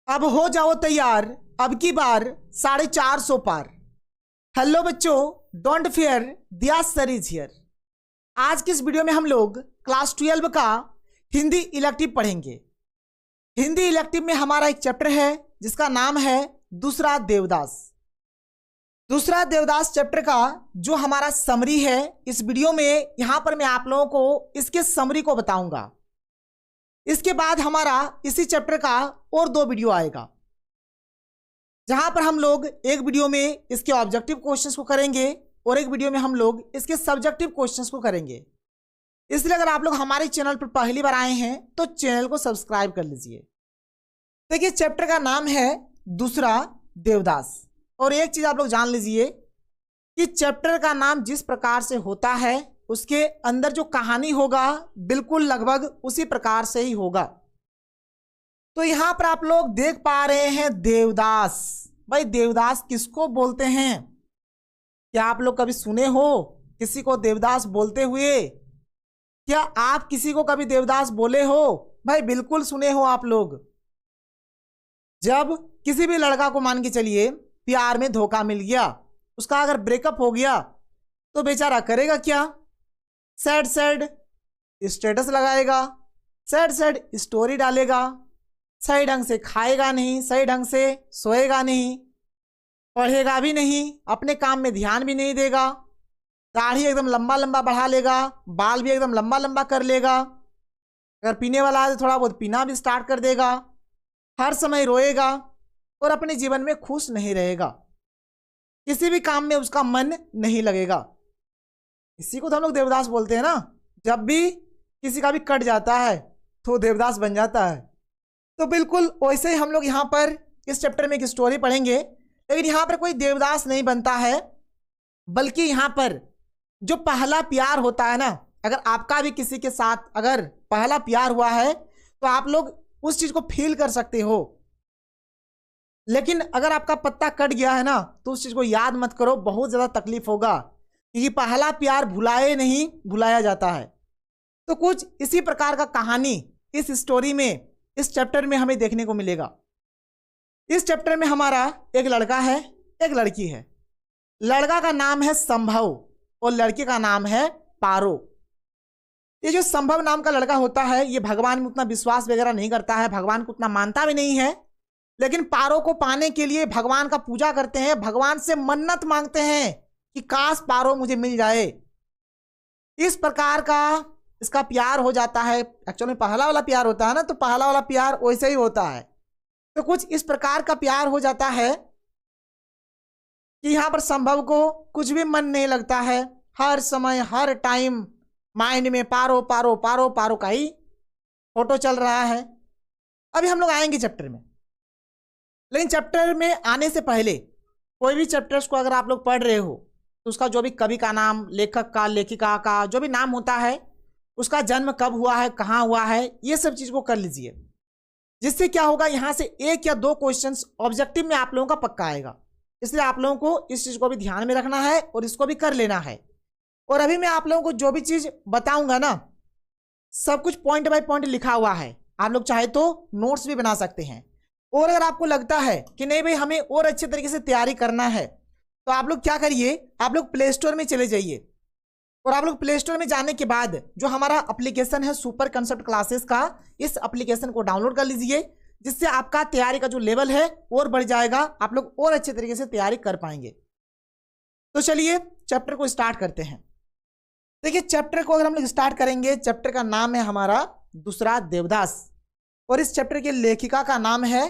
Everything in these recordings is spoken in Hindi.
अब हो जाओ तैयार, अब की बार 450 पार। हेलो बच्चों, डोंट फियर, दिया सर इज हियर। आज की इस वीडियो में हम लोग क्लास 12 का हिंदी इलेक्टिव पढ़ेंगे। हिंदी इलेक्टिव में हमारा एक चैप्टर है जिसका नाम है दूसरा देवदास। दूसरा देवदास चैप्टर का जो हमारा समरी है, इस वीडियो में यहां पर मैं आप लोगों को इसके समरी को बताऊंगा। इसके बाद हमारा इसी चैप्टर का और 2 वीडियो आएगा जहां पर हम लोग एक वीडियो में इसके ऑब्जेक्टिव क्वेश्चंस को करेंगे और एक वीडियो में हम लोग इसके सब्जेक्टिव क्वेश्चंस को करेंगे। इसलिए अगर आप लोग हमारे चैनल पर पहली बार आए हैं तो चैनल को सब्सक्राइब कर लीजिए। देखिए, चैप्टर का नाम है दूसरा देवदास। और एक चीज आप लोग जान लीजिए कि चैप्टर का नाम जिस प्रकार से होता है उसके अंदर जो कहानी होगा बिल्कुल लगभग उसी प्रकार से ही होगा। तो यहां पर आप लोग देख पा रहे हैं देवदास। भाई, देवदास किसको बोलते हैं? क्या आप लोग कभी सुने हो किसी को देवदास बोलते हुए? क्या आप किसी को कभी देवदास बोले हो? भाई बिल्कुल सुने हो आप लोग। जब किसी भी लड़का को मान के चलिए प्यार में धोखा मिल गया, उसका अगर ब्रेकअप हो गया तो बेचारा करेगा क्या? सैड सैड स्टेटस लगाएगा, सैड सैड स्टोरी डालेगा, सही ढंग से खाएगा नहीं, सही ढंग से सोएगा नहीं, पढ़ेगा भी नहीं, अपने काम में ध्यान भी नहीं देगा, दाढ़ी एकदम लंबा लंबा बढ़ा लेगा, बाल भी एकदम लंबा लंबा कर लेगा, अगर पीने वाला है तो थोड़ा बहुत पीना भी स्टार्ट कर देगा, हर समय रोएगा और अपने जीवन में खुश नहीं रहेगा, किसी भी काम में उसका मन नहीं लगेगा। इसी को तो हम लोग देवदास बोलते हैं ना। जब भी किसी का भी कट जाता है तो देवदास बन जाता है। तो बिल्कुल वैसे ही हम लोग यहाँ पर इस चैप्टर में एक स्टोरी पढ़ेंगे, लेकिन यहाँ पर कोई देवदास नहीं बनता है, बल्कि यहाँ पर जो पहला प्यार होता है ना, अगर आपका भी किसी के साथ अगर पहला प्यार हुआ है तो आप लोग उस चीज को फील कर सकते हो। लेकिन अगर आपका पत्ता कट गया है ना तो उस चीज को याद मत करो, बहुत ज्यादा तकलीफ होगा, क्योंकि पहला प्यार भुलाए नहीं भुलाया जाता है। तो कुछ इसी प्रकार का कहानी इस स्टोरी में, इस चैप्टर में हमें देखने को मिलेगा। इस चैप्टर में हमारा एक लड़का है, एक लड़की है। लड़का का नाम है संभव और लड़की का नाम है पारो। ये जो संभव नाम का लड़का होता है ये भगवान में उतना विश्वास वगैरह नहीं करता है, भगवान को उतना मानता भी नहीं है, लेकिन पारो को पाने के लिए भगवान का पूजा करते हैं, भगवान से मन्नत मांगते हैं कि काश पारो मुझे मिल जाए। इस प्रकार का इसका प्यार हो जाता है। एक्चुअली में पहला वाला प्यार होता है ना, तो पहला वाला प्यार वैसे ही होता है। तो कुछ इस प्रकार का प्यार हो जाता है कि यहाँ पर संभव को कुछ भी मन नहीं लगता है, हर समय हर टाइम माइंड में पारो पारो पारो पारो का ही फोटो चल रहा है। अभी हम लोग आएंगे चैप्टर में, लेकिन चैप्टर में आने से पहले कोई भी चैप्टर्स को अगर आप लोग पढ़ रहे हो तो उसका जो भी कवि का नाम, लेखक का, लेखिका का जो भी नाम होता है, उसका जन्म कब हुआ है, कहाँ हुआ है, ये सब चीज को कर लीजिए, जिससे क्या होगा यहाँ से 1 या 2 क्वेश्चंस ऑब्जेक्टिव में आप लोगों का पक्का आएगा। इसलिए आप लोगों को इस चीज को भी ध्यान में रखना है और इसको भी कर लेना है। और अभी मैं आप लोगों को जो भी चीज बताऊंगा ना, सब कुछ पॉइंट बाय पॉइंट लिखा हुआ है। आप लोग चाहे तो नोट्स भी बना सकते हैं। और अगर आपको लगता है कि नहीं भाई हमें और अच्छे तरीके से तैयारी करना है, तो आप लोग क्या करिए, आप लोग प्ले स्टोर में चले जाइए और आप लोग प्ले स्टोर में जाने के बाद जो हमारा एप्लीकेशन है सुपर कंसेप्ट क्लासेस का, इस एप्लीकेशन को डाउनलोड कर लीजिए, जिससे आपका तैयारी का जो लेवल है और बढ़ जाएगा, आप लोग और अच्छे तरीके से तैयारी कर पाएंगे। तो चलिए चैप्टर को स्टार्ट करते हैं। देखिए, चैप्टर को अगर हम लोग स्टार्ट करेंगे, चैप्टर का नाम है हमारा दूसरा देवदास और इस चैप्टर की लेखिका का नाम है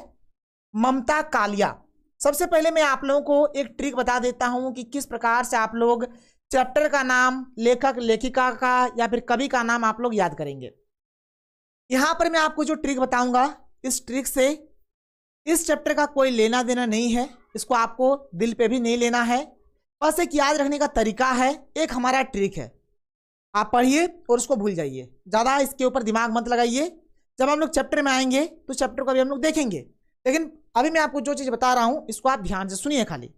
ममता कालिया। सबसे पहले मैं आप लोगों को एक ट्रिक बता देता हूं कि किस प्रकार से आप लोग चैप्टर का नाम, लेखक लेखिका का या फिर कवि का नाम आप लोग याद करेंगे। यहां पर मैं आपको जो ट्रिक बताऊंगा, इस ट्रिक से इस चैप्टर का कोई लेना देना नहीं है, इसको आपको दिल पे भी नहीं लेना है, बस एक याद रखने का तरीका है, एक हमारा ट्रिक है। आप पढ़िए और उसको भूल जाइए, ज़्यादा इसके ऊपर दिमाग मत लगाइए। जब हम लोग चैप्टर में आएंगे तो चैप्टर को भी हम लोग देखेंगे, लेकिन अभी मैं आपको जो चीज़ बता रहा हूँ इसको आप ध्यान से सुनिए खाली।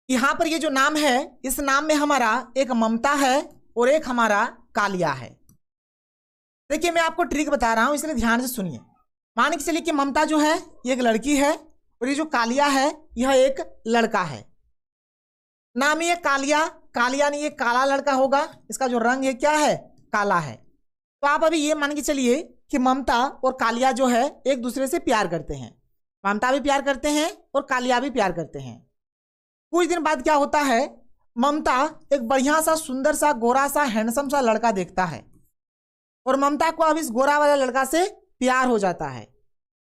यहाँ पर ये जो नाम है, इस नाम में हमारा एक ममता है और एक हमारा कालिया है। देखिए, मैं आपको ट्रिक बता रहा हूँ इसलिए ध्यान से सुनिए। मान के चलिए कि ममता जो है ये एक लड़की है और ये जो कालिया है यह एक लड़का है। नाम ये कालिया, कालिया नहीं, ये काला लड़का होगा, इसका जो रंग है क्या है, काला है। तो आप अभी ये मान के चलिए कि ममता और कालिया जो है एक दूसरे से प्यार करते हैं। ममता भी प्यार करते हैं और कालिया भी प्यार करते हैं। कुछ दिन बाद क्या होता है, ममता एक बढ़िया सा सुंदर सा गोरा सा हैंडसम सा लड़का देखता है और ममता को अब इस गोरा वाला लड़का से प्यार हो जाता है।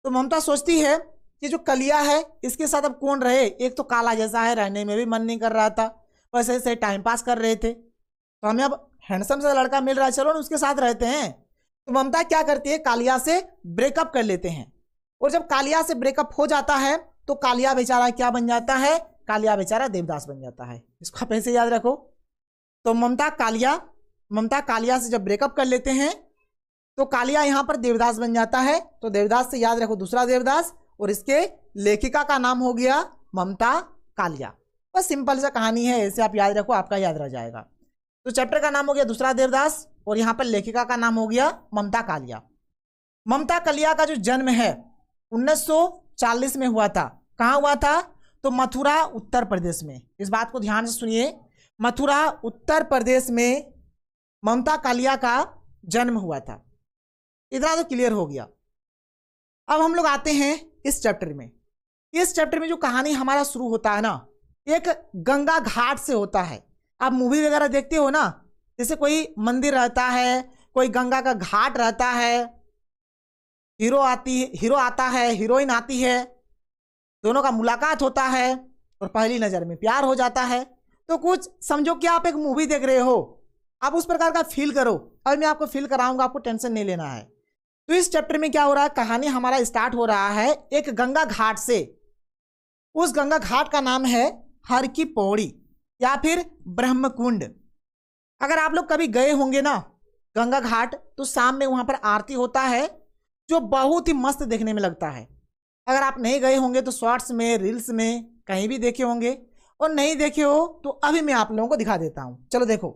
तो ममता सोचती है कि जो कलिया है इसके साथ अब कौन रहे, एक तो काला जैसा है, रहने में भी मन नहीं कर रहा था, बस ऐसे टाइम पास कर रहे थे, तो हमें अब हैंडसम सा लड़का मिल रहा है, चलो ना उसके साथ रहते हैं। तो ममता क्या करती है, कालिया से ब्रेकअप कर लेते हैं। और जब कालिया से ब्रेकअप हो जाता है तो कालिया बेचारा क्या बन जाता है, कालिया बेचारा देवदास बन जाता है। इसको आप ऐसे याद रखो। तो ममता कालिया से जब ब्रेकअप कर लेते हैं तो कालिया यहाँ पर देवदास बन जाता है। तो देवदास से याद रखो दूसरा देवदास, और इसके लेखिका का नाम हो गया ममता कालिया। बस सिंपल सा कहानी है, ऐसे आप याद रखो, आपका याद रह जाएगा। तो चैप्टर का नाम हो गया दूसरा देवदास और यहाँ पर लेखिका का नाम हो गया ममता कालिया। ममता कालिया का जो जन्म है 1940 में हुआ था। कहाँ हुआ था, तो मथुरा उत्तर प्रदेश में। इस बात को ध्यान से सुनिए, मथुरा उत्तर प्रदेश में ममता कालिया का जन्म हुआ था। इतना तो क्लियर हो गया। अब हम लोग आते हैं इस चैप्टर में। इस चैप्टर में जो कहानी हमारा शुरू होता है ना, एक गंगा घाट से होता है। आप मूवी वगैरह देखते हो ना, जैसे कोई मंदिर रहता है, कोई गंगा का घाट रहता है, हीरो आता है, हीरोइन आती है, दोनों का मुलाकात होता है और पहली नजर में प्यार हो जाता है। तो कुछ समझो कि आप एक मूवी देख रहे हो, आप उस प्रकार का फील करो। अब मैं आपको फील कराऊंगा, आपको टेंशन नहीं लेना है। तो इस चैप्टर में क्या हो रहा है, कहानी हमारा स्टार्ट हो रहा है एक गंगा घाट से। उस गंगा घाट का नाम है हर की पौड़ी या फिर ब्रह्मकुंड। अगर आप लोग कभी गए होंगे ना गंगा घाट, तो शाम में वहां पर आरती होता है जो बहुत ही मस्त देखने में लगता है। अगर आप नहीं गए होंगे तो शॉर्ट्स में, रील्स में कहीं भी देखे होंगे, और नहीं देखे हो तो अभी मैं आप लोगों को दिखा देता हूं। चलो देखो,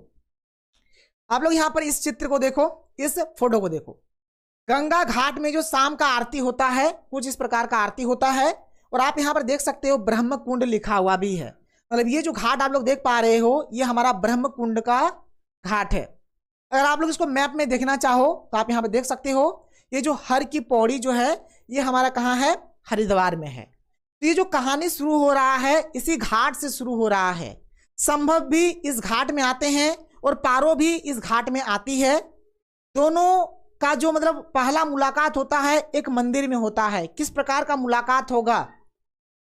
आप लोग यहाँ पर इस चित्र को देखो, इस फोटो को देखो। गंगा घाट में जो शाम का आरती होता है कुछ इस प्रकार का आरती होता है, और आप यहाँ पर देख सकते हो ब्रह्मकुंड लिखा हुआ भी है। मतलब ये जो घाट आप लोग देख पा रहे हो ये हमारा ब्रह्मकुंड का घाट है। अगर आप लोग इसको मैप में देखना चाहो तो आप यहाँ पर देख सकते हो, ये जो हर की पौड़ी जो है ये हमारा कहाँ है, हरिद्वार में है। तो ये जो कहानी शुरू हो रहा है इसी घाट से शुरू हो रहा है। संभव भी इस घाट में आते हैं और पारो भी इस घाट में आती है। दोनों का जो मतलब पहला मुलाकात होता है एक मंदिर में होता है। किस प्रकार का मुलाकात होगा,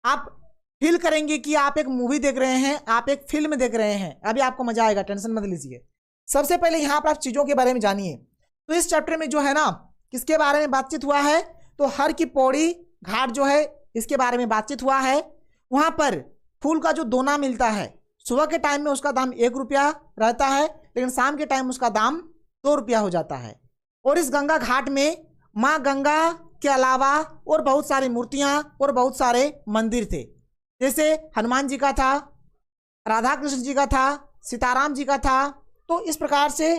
आप फील करेंगे कि आप एक मूवी देख रहे हैं, आप एक फिल्म देख रहे हैं। अभी आपको मजा आएगा, टेंशन मत लीजिए। सबसे पहले यहाँ पर आप चीजों के बारे में जानिए। तो इस चैप्टर में जो है ना किसके बारे में बातचीत हुआ है, तो हर की पौड़ी घाट जो है इसके बारे में बातचीत हुआ है। वहां पर फूल का जो दोना मिलता है, सुबह के टाइम में उसका दाम 1 रुपया रहता है, लेकिन शाम के टाइम उसका दाम 2 रुपया हो जाता है। और इस गंगा घाट में माँ गंगा के अलावा और बहुत सारी मूर्तियां और बहुत सारे मंदिर थे। जैसे हनुमान जी का था, राधा कृष्ण जी का था, सीताराम जी का था। तो इस प्रकार से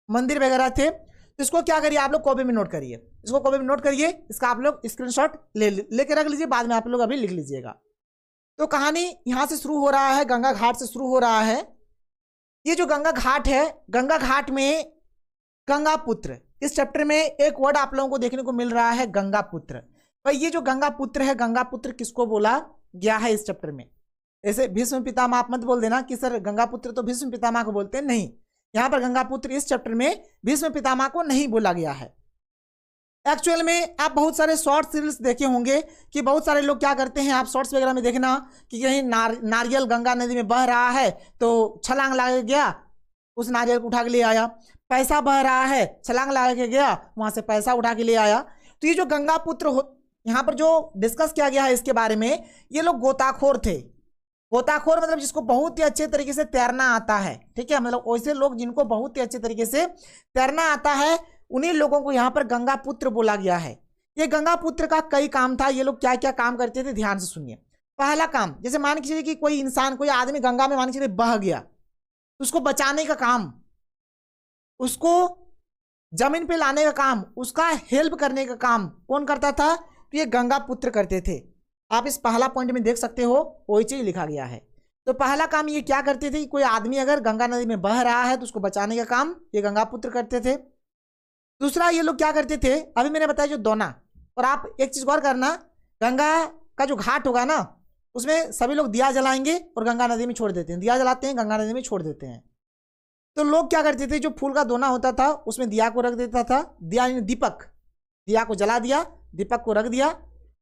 मंदिर वगैरह थे। तो इसको क्या करिए, आप लोग कॉपी में नोट करिए, इसको कॉपी में नोट करिए, इसका आप लोग स्क्रीनशॉट लेके रख लीजिए, बाद में आप लोग अभी लिख लीजिएगा। तो कहानी यहाँ से शुरू हो रहा है, गंगा घाट से शुरू हो रहा है। ये जो गंगा घाट है, गंगा घाट में गंगा पुत्र, इस चैप्टर में एक वर्ड आप लोगों को देखने को मिल रहा है, गंगा पुत्र। भाई ये जो गंगा पुत्र है, गंगा पुत्र किसको बोला गया है इस चैप्टर में। ऐसे भीष्म पितामह आप मत बोल देना कि सर गंगा पुत्र तो भीष्म पितामह को बोलते हैं, नहीं। यहाँ पर गंगा पुत्र इस चैप्टर में भीष्म पितामह को नहीं बोला गया है। एक्चुअल में आप बहुत सारे शॉर्ट्स रील्स देखे होंगे कि बहुत सारे लोग क्या करते हैं, आप शॉर्ट्स वगैरह में देखना कि कहीं नारियल गंगा नदी में बह रहा है तो छलांग लगा गया, उस नारियल को उठा के ले आया। पैसा बह रहा है, छलांग लगा के गया, वहां से पैसा उठा के ले आया। तो ये जो गंगा पुत्र यहाँ पर जो डिस्कस किया गया है इसके बारे में, ये लोग गोताखोर थे। गोताखोर मतलब जिसको बहुत ही अच्छे तरीके से तैरना आता है, ठीक है, मतलब वैसे लोग जिनको बहुत ही अच्छे तरीके से तैरना आता है, उन्हीं लोगों को यहाँ पर गंगा पुत्र बोला गया है। ये गंगा पुत्र का कई काम था। ये लोग क्या क्या काम करते थे, ध्यान से सुनिए। पहला काम, जैसे मान के चलिए कि कोई इंसान, कोई आदमी गंगा में मान के चलिए बह गया, तो उसको बचाने का काम, उसको जमीन पे लाने का काम, उसका हेल्प करने का काम कौन करता था? तो ये गंगा पुत्र करते थे। आप इस पहला पॉइंट में देख सकते हो, वही चीज लिखा गया है। तो पहला काम ये क्या करते थे? कोई आदमी अगर गंगा नदी में बह रहा है तो उसको बचाने का काम ये गंगा पुत्र करते थे। दूसरा ये लोग क्या करते थे, अभी मैंने बताया जो दोना, और आप एक चीज गौर करना, गंगा का जो घाट होगा ना, उसमें सभी लोग दिया जलाएंगे और गंगा नदी में छोड़ देते हैं, दिया जलाते हैं, गंगा नदी में छोड़ देते हैं। तो लोग क्या करते थे, जो फूल का दोना होता था उसमें दिया को रख देता था, दिया दीपक, दिया को जला दिया, दीपक को रख दिया,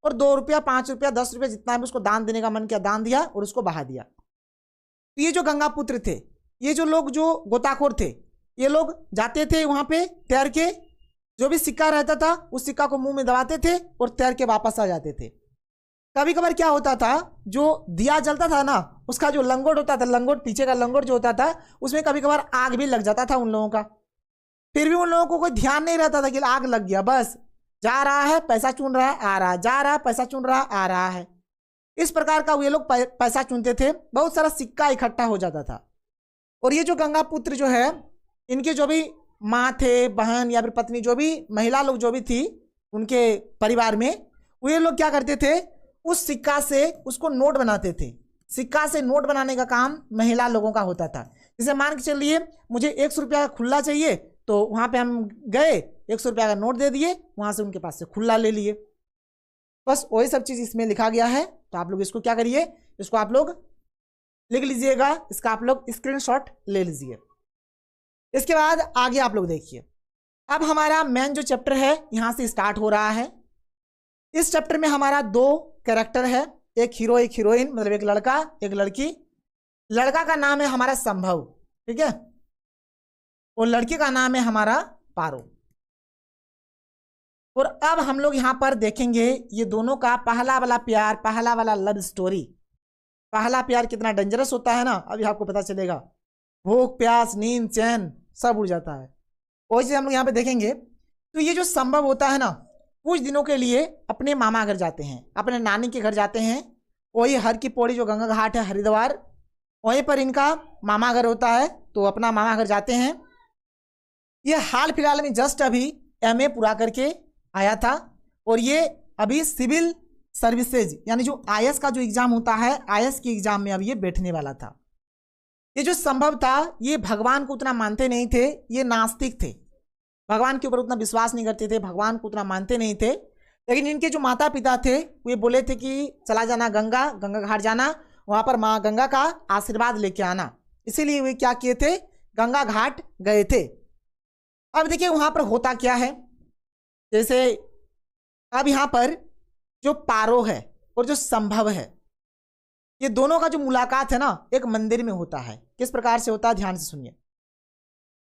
और 2 रुपया 5 रुपया 10 रुपया जितना भी उसको दान देने का मन किया दान दिया और उसको बहा दिया। तो ये जो गंगा पुत्र थे, ये जो लोग जो गोताखोर थे, ये लोग जाते थे वहां पे तैर के, जो भी सिक्का रहता था उस सिक्का को मुंह में दबाते थे और तैर के वापस आ जाते थे। कभी कभार क्या होता था, जो दिया जलता था ना, उसका जो लंगोट होता था, लंगोट पीछे का लंगोट जो होता था, उसमें कभी कभार आग भी लग जाता था उन लोगों का। फिर भी उन लोगों को कोई ध्यान नहीं रहता था कि आग लग गया, बस जा रहा है पैसा चुन रहा है आ रहा है, जा रहा है पैसा चुन रहा है आ रहा है। इस प्रकार का ये लोग पैसा चुनते थे, बहुत सारा सिक्का इकट्ठा हो जाता था। और ये जो गंगा पुत्र जो है, इनके जो भी माँ थे, बहन या फिर पत्नी, जो भी महिला लोग जो भी थी उनके परिवार में, वो ये लोग क्या करते थे, उस सिक्का से उसको नोट बनाते थे। सिक्का से नोट बनाने का काम महिला लोगों का होता था। जैसे मान के चलिए मुझे 100 रुपया का खुल्ला चाहिए, तो वहां पे हम गए, 100 रुपया का नोट दे दिए, वहां से उनके पास से खुल्ला ले लिए। बस वही सब चीज इसमें लिखा गया है। तो आप लोग इसको क्या करिए, इसको आप लोग लिख लीजिएगा, इसका आप लोग स्क्रीनशॉट ले लीजिए। इसके बाद आगे आप लोग देखिए, अब हमारा मेन जो चैप्टर है यहां से स्टार्ट हो रहा है। इस चैप्टर में हमारा 2 कैरेक्टर है, एक हीरो एक हीरोइन, मतलब एक लड़का एक लड़की। लड़का का नाम है हमारा संभव, ठीक है, और लड़की का नाम है हमारा पारो। और अब हम लोग यहां पर देखेंगे ये दोनों का पहला वाला प्यार, पहला वाला लव स्टोरी। पहला प्यार कितना डेंजरस होता है ना, अभी आपको पता चलेगा। भूख प्यास नींद चैन सब उड़ जाता है, वही चीज हम लोग यहाँ पे देखेंगे। तो ये जो संभव होता है ना, कुछ दिनों के लिए अपने मामा घर जाते हैं, अपने नानी के घर जाते हैं। वही हर की पौड़ी जो गंगा घाट है हरिद्वार, वहीं पर इनका मामा घर होता है, तो अपना मामा घर जाते हैं। ये हाल फिलहाल में जस्ट अभी MA पूरा करके आया था, और ये अभी सिविल सर्विसेज यानी जो IS का जो एग्जाम होता है, IS के एग्जाम में अभी ये बैठने वाला था। ये जो संभव था, ये भगवान को उतना मानते नहीं थे, ये नास्तिक थे, भगवान के ऊपर उतना विश्वास नहीं करते थे, भगवान को उतना मानते नहीं थे। लेकिन इनके जो माता पिता थे वो ये बोले थे कि चला जाना गंगा घाट जाना, वहां पर माँ गंगा का आशीर्वाद लेके आना। इसीलिए वे क्या किए थे, गंगा घाट गए थे। अब देखिए वहां पर होता क्या है, जैसे अब यहाँ पर जो पारो है और जो संभव है, ये दोनों का जो मुलाकात है ना, एक मंदिर में होता है। किस प्रकार से होता है, ध्यान से सुनिए।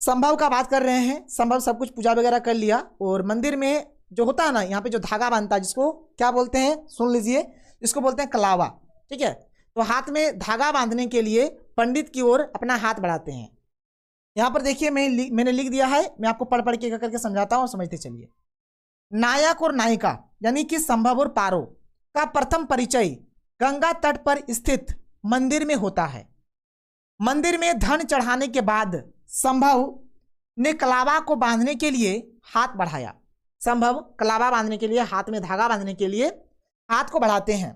संभव का बात कर रहे हैं, संभव सब कुछ पूजा वगैरह कर लिया, और मंदिर में जो होता है ना, यहाँ पे जो धागा बांधता है, जिसको क्या बोलते हैं, सुन लीजिए, जिसको बोलते हैं कलावा, ठीक है। तो हाथ में धागा बांधने के लिए पंडित की ओर अपना हाथ बढ़ाते हैं। यहाँ पर देखिए मैंने लिख दिया है, मैं आपको पढ़ के करके समझाता हूँ, समझते चलिए। नायक और नायिका यानी कि संभव और पारो का प्रथम परिचय गंगा तट पर स्थित मंदिर में होता है। मंदिर में धन चढ़ाने के बाद संभव ने कलावा को बांधने के लिए हाथ बढ़ाया। संभव कलावा बांधने के लिए, हाथ में धागा बांधने के लिए हाथ को बढ़ाते हैं।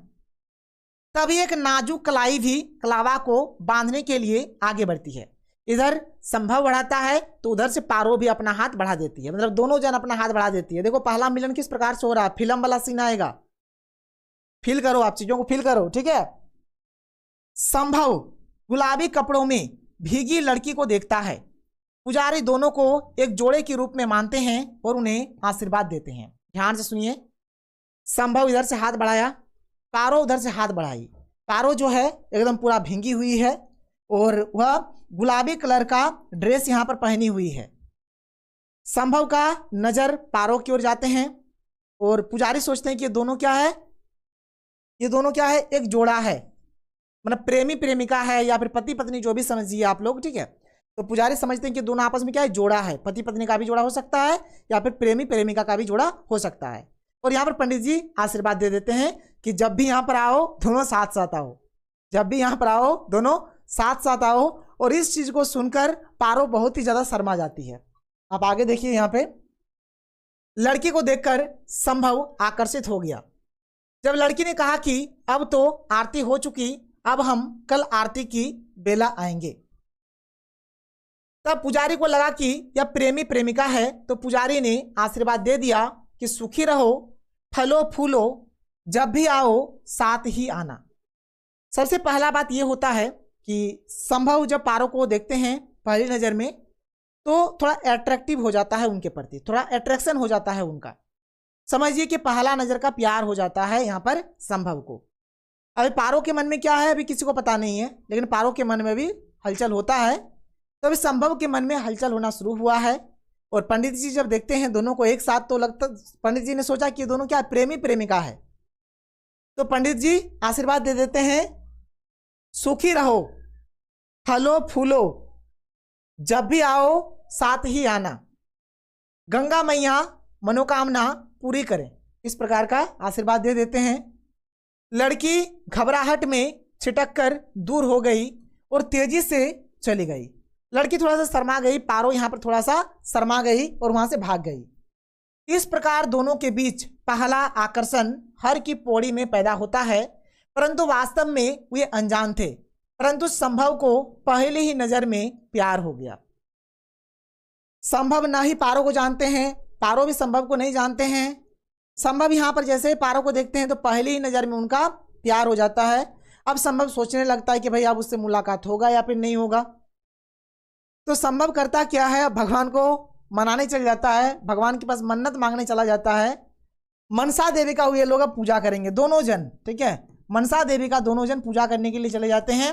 तभी एक नाजुक कलाई भी कलावा को बांधने के लिए आगे बढ़ती है। इधर संभव बढ़ाता है तो उधर से पारो भी अपना हाथ बढ़ा देती है, मतलब दोनों जन अपना हाथ बढ़ा देती है। देखो पहला मिलन किस प्रकार से हो रहा है, फिल्म वाला सीन आएगा, फील करो, आप चीजों को फील करो, ठीक है। संभव गुलाबी कपड़ों में भीगी लड़की को देखता है। पुजारी दोनों को एक जोड़े के रूप में मानते हैं और उन्हें आशीर्वाद देते हैं। ध्यान से सुनिए, संभव इधर से हाथ बढ़ाया, पारो उधर से हाथ बढ़ाई। पारो जो है एकदम पूरा भींगी हुई है और वह गुलाबी कलर का ड्रेस यहां पर पहनी हुई है। संभव का नजर पारो की ओर जाते हैं और पुजारी सोचते हैं कि ये दोनों क्या है, ये दोनों क्या है, एक जोड़ा है, मतलब प्रेमी प्रेमिका है या फिर पति पत्नी, जो भी समझिए आप लोग, ठीक है। तो पुजारी समझते हैं कि दोनों आपस में क्या है, जोड़ा है, पति पत्नी का भी जोड़ा हो सकता है या फिर प्रेमी प्रेमिका का भी जोड़ा हो सकता है। और यहाँ पर पंडित जी आशीर्वाद दे देते हैं कि जब भी यहाँ पर आओ दोनों साथ साथ आओ, जब भी यहाँ पर आओ दोनों साथ साथ आओ। और इस चीज को सुनकर पारो बहुत ही ज्यादा शर्मा जाती है। आप आगे देखिए, यहाँ पे लड़की को देखकर संभव आकर्षित हो गया। जब लड़की ने कहा कि अब तो आरती हो चुकी, अब हम कल आरती की बेला आएंगे, तब पुजारी को लगा कि यह प्रेमी प्रेमिका है, तो पुजारी ने आशीर्वाद दे दिया कि सुखी रहो, फलो फूलो, जब भी आओ साथ ही आना। सबसे पहला बात यह होता है कि संभव जब पारो को देखते हैं पहली नज़र में तो थोड़ा अट्रैक्टिव हो जाता है उनके प्रति, थोड़ा अट्रैक्शन हो जाता है उनका। समझिए कि पहला नज़र का प्यार हो जाता है यहाँ पर संभव को। अभी पारो के मन में क्या है अभी किसी को पता नहीं है, लेकिन पारो के मन में भी हलचल होता है। तो अभी संभव के मन में हलचल होना शुरू हुआ है। और पंडित जी जब देखते हैं दोनों को एक साथ, तो लगता, पंडित जी ने सोचा कि दोनों क्या प्रेमी प्रेमिका है। तो पंडित जी आशीर्वाद दे देते हैं, सुखी रहो, फलो फूलो, जब भी आओ साथ ही आना, गंगा मैया मनोकामना पूरी करें, इस प्रकार का आशीर्वाद दे देते हैं। लड़की घबराहट में छिटक कर दूर हो गई और तेजी से चली गई। लड़की थोड़ा सा शर्मा गई, पारो यहाँ पर थोड़ा सा शर्मा गई और वहां से भाग गई। इस प्रकार दोनों के बीच पहला आकर्षण हर की पौड़ी में पैदा होता है, परंतु वास्तव में वे अनजान थे। परंतु संभव को पहले ही नजर में प्यार हो गया। संभव ना ही पारो को जानते हैं, पारो भी संभव को नहीं जानते हैं। संभव यहाँ पर जैसे पारो को देखते हैं तो पहले ही नजर में उनका प्यार हो जाता है। अब संभव सोचने लगता है कि भाई अब उससे मुलाकात होगा या फिर नहीं होगा। तो संभव करता क्या है, भगवान को मनाने चल जाता है, भगवान के पास मन्नत मांगने चला जाता है। मनसा देवी का ये लोग अब पूजा करेंगे दोनों जन, ठीक है, मनसा देवी का दोनों जन पूजा करने के लिए चले जाते हैं।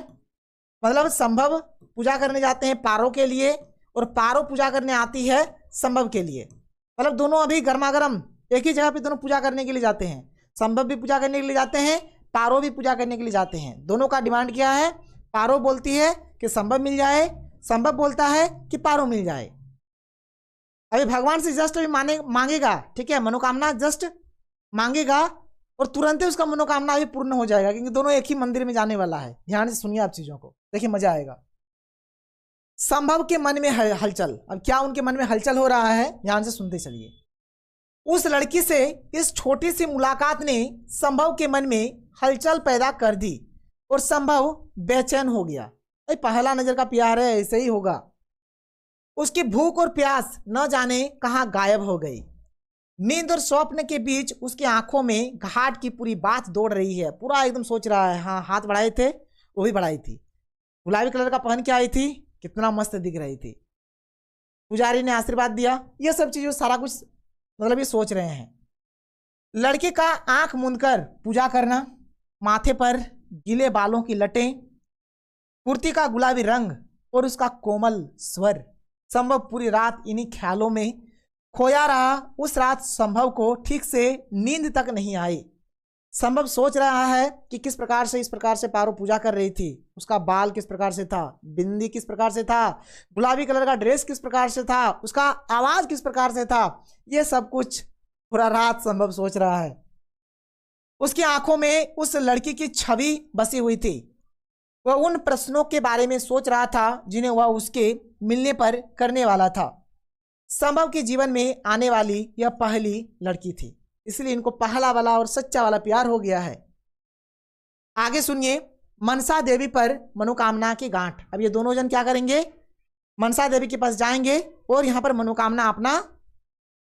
मतलब संभव पूजा करने जाते हैं पारो के लिए और पारो पूजा करने आती है संभव के लिए। मतलब दोनों अभी गर्मा गर्म एक ही जगह पे दोनों पूजा करने के लिए जाते हैं। संभव भी पूजा करने के लिए जाते हैं, पारो भी पूजा करने के लिए जाते हैं। दोनों का डिमांड क्या है, पारो बोलती है कि संभव मिल जाए, संभव बोलता है कि पारो मिल जाए। अभी भगवान से जस्ट अभी मांगेगा, ठीक है, मनोकामना जस्ट मांगेगा और तुरंत ही उसका मनोकामना भी पूर्ण हो जाएगा, क्योंकि दोनों एक ही मंदिर में जाने वाला है। ध्यान से सुनिए आप चीजों को, देखिए मजा आएगा। संभव के मन में हलचल, अब क्या उनके मन में हलचल हो रहा है, ध्यान से सुनते चलिए। उस लड़की से इस छोटी सी मुलाकात ने संभव के मन में हलचल पैदा कर दी और संभव बेचैन हो गया। पहला नजर का प्यार है, ऐसे ही होगा। उसकी भूख और प्यास न जाने कहां गायब हो गई। नींद और स्वप्न के बीच उसकी आंखों में घाट की पूरी बात दौड़ रही है। पूरा एकदम सोच रहा है, हाँ हाथ बढ़ाए थे वो भी बढ़ाई थी, गुलाबी कलर का पहन के आई थी, कितना मस्त दिख रही थी, पुजारी ने आशीर्वाद दिया, ये सब चीजें सारा कुछ मतलब ये सोच रहे हैं। लड़के का आंख मूंदकर पूजा करना, माथे पर गीले बालों की लटें, कुर्ती का गुलाबी रंग और उसका कोमल स्वर। संभव पूरी रात इन्हीं ख्यालों में खोया रहा। उस रात संभव को ठीक से नींद तक नहीं आई। संभव सोच रहा है कि किस प्रकार से, इस प्रकार से पारो पूजा कर रही थी, उसका बाल किस प्रकार से था, बिंदी किस प्रकार से था, गुलाबी कलर का ड्रेस किस प्रकार से था, उसका आवाज किस प्रकार से था, ये सब कुछ पूरा रात संभव सोच रहा है। उसकी आंखों में उस लड़की की छवि बसी हुई थी। वह उन प्रश्नों के बारे में सोच रहा था जिन्हें वह उसके मिलने पर करने वाला था। संभव के जीवन में आने वाली यह पहली लड़की थी, इसलिए इनको पहला वाला और सच्चा वाला प्यार हो गया है। आगे सुनिए, मनसा देवी पर मनोकामना की गांठ। अब ये दोनों जन क्या करेंगे, मनसा देवी के पास जाएंगे और यहां पर मनोकामना अपना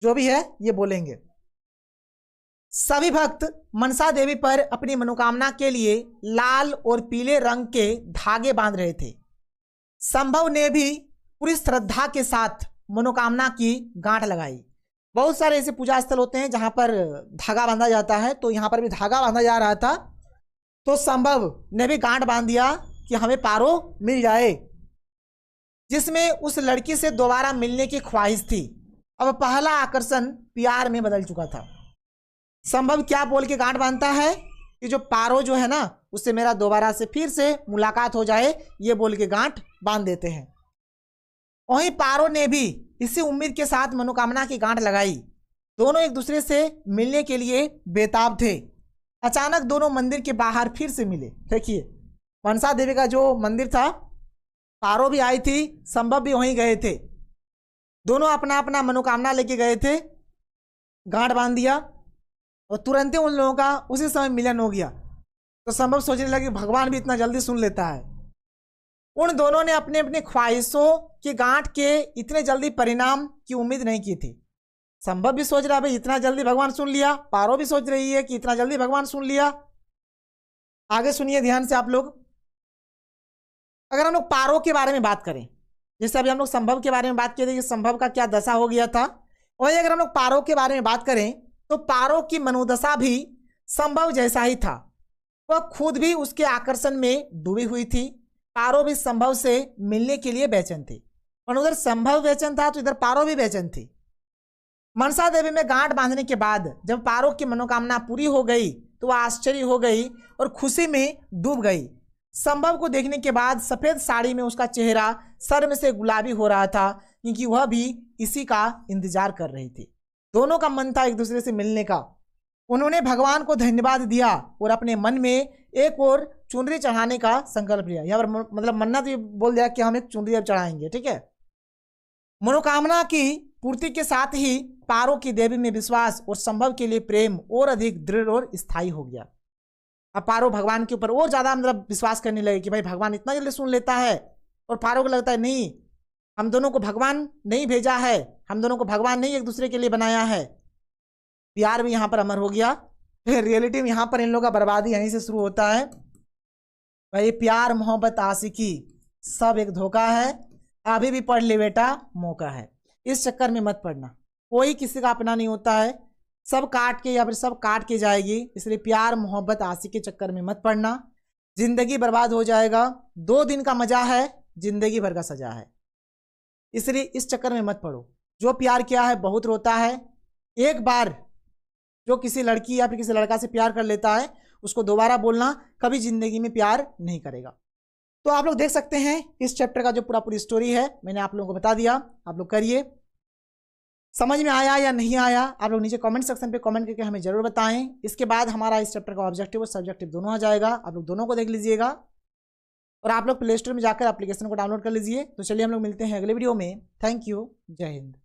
जो भी है ये बोलेंगे। सभी भक्त मनसा देवी पर अपनी मनोकामना के लिए लाल और पीले रंग के धागे बांध रहे थे। संभव ने भी पूरी श्रद्धा के साथ मनोकामना की गांठ लगाई। बहुत सारे ऐसे पूजा स्थल होते हैं जहां पर धागा बांधा जाता है, तो यहां पर भी धागा बांधा जा रहा था। तो संभव ने भी गांठ बांध दिया कि हमें पारो मिल जाए, जिसमें उस लड़की से दोबारा मिलने की ख्वाहिश थी। अब पहला आकर्षण प्यार में बदल चुका था। संभव क्या बोल के गांठ बांधता है कि जो पारो जो है ना उससे मेरा दोबारा से फिर से मुलाकात हो जाए, ये बोल के गांठ बांध देते हैं। वहीं पारो ने भी इसी उम्मीद के साथ मनोकामना की गांठ लगाई। दोनों एक दूसरे से मिलने के लिए बेताब थे। अचानक दोनों मंदिर के बाहर फिर से मिले। देखिए, मनसा देवी का जो मंदिर था, पारो भी आई थी, संभव भी वहीं गए थे। दोनों अपना अपना मनोकामना लेके गए थे। गांठ बांध दिया और तुरंत ही उन लोगों का उसी समय मिलन हो गया। तो संभव सोचने लगे भगवान भी इतना जल्दी सुन लेता है। उन दोनों ने अपने अपने ख्वाहिशों की गांठ के इतने जल्दी परिणाम की उम्मीद नहीं की थी। संभव भी सोच रहा है भाई इतना जल्दी भगवान सुन लिया, पारो भी सोच रही है कि इतना जल्दी भगवान सुन लिया। आगे सुनिए ध्यान से आप लोग। अगर हम लोग पारो के बारे में बात करें, जैसे अभी हम लोग संभव के बारे में बात किए थे कि संभव का क्या दशा हो गया था, वही अगर हम लोग पारो के बारे में बात करें तो पारो की मनोदशा भी संभव जैसा ही था। वह खुद भी उसके आकर्षण में डूबी हुई थी। पारो भी संभव से मिलने के लिए बेचैन थी, और उधर संभव बेचैन था तो इधर पारो भी बेचैन थी। मनसा देवी में गांठ बांधने के बाद जब पारो की मनोकामना पूरी हो गई तो वह आश्चर्य हो गई और खुशी में डूब गई। संभव को देखने के बाद सफेद साड़ी में उसका चेहरा शर्म से गुलाबी हो रहा था, क्योंकि वह भी इसी का इंतजार कर रही थी। दोनों का मन था एक दूसरे से मिलने का। उन्होंने भगवान को धन्यवाद दिया और अपने मन में एक और चुनरी चढ़ाने का संकल्प लिया। यहाँ पर मतलब मन्नत ये बोल दिया कि हम एक चुनरी अब चढ़ाएंगे, ठीक है। मनोकामना की पूर्ति के साथ ही पारो की देवी में विश्वास और संभव के लिए प्रेम और अधिक दृढ़ और स्थायी हो गया। अब पारो भगवान के ऊपर और ज्यादा मतलब विश्वास करने लगे कि भाई भगवान इतना जल्दी सुन लेता है, और पारो को लगता है नहीं, हम दोनों को भगवान नहीं भेजा है, हम दोनों को भगवान नहीं एक दूसरे के लिए बनाया है। प्यार भी यहाँ पर अमर हो गया। रियलिटी में यहाँ पर इन लोगों का बर्बादी यहीं से शुरू होता है। भाई प्यार मोहब्बत आशिकी सब एक धोखा है, अभी भी पढ़ ले बेटा, मौका है। इस चक्कर में मत पड़ना, कोई किसी का अपना नहीं होता है, सब काट के या फिर सब काट के जाएगी। इसलिए प्यार मोहब्बत आशिकी के चक्कर में मत पड़ना, जिंदगी बर्बाद हो जाएगा। 2 दिन का मजा है, जिंदगी भर का सजा है। इसलिए इस चक्कर में मत पड़ो। जो प्यार किया है बहुत रोता है। एक बार जो किसी लड़की या फिर किसी लड़का से प्यार कर लेता है उसको दोबारा बोलना कभी जिंदगी में प्यार नहीं करेगा। तो आप लोग देख सकते हैं इस चैप्टर का जो पूरी स्टोरी है मैंने आप लोगों को बता दिया। आप लोग करिए, समझ में आया या नहीं आया आप लोग नीचे कमेंट सेक्शन पे कमेंट करके हमें जरूर बताएं। इसके बाद हमारा इस चैप्टर का ऑब्जेक्टिव और सब्जेक्टिव दोनों आ जाएगा, आप लोग दोनों को देख लीजिएगा, और आप लोग प्ले स्टोर में जाकर एप्लीकेशन को डाउनलोड कर लीजिए। तो चलिए हम लोग मिलते हैं अगले वीडियो में। थैंक यू, जय हिंद।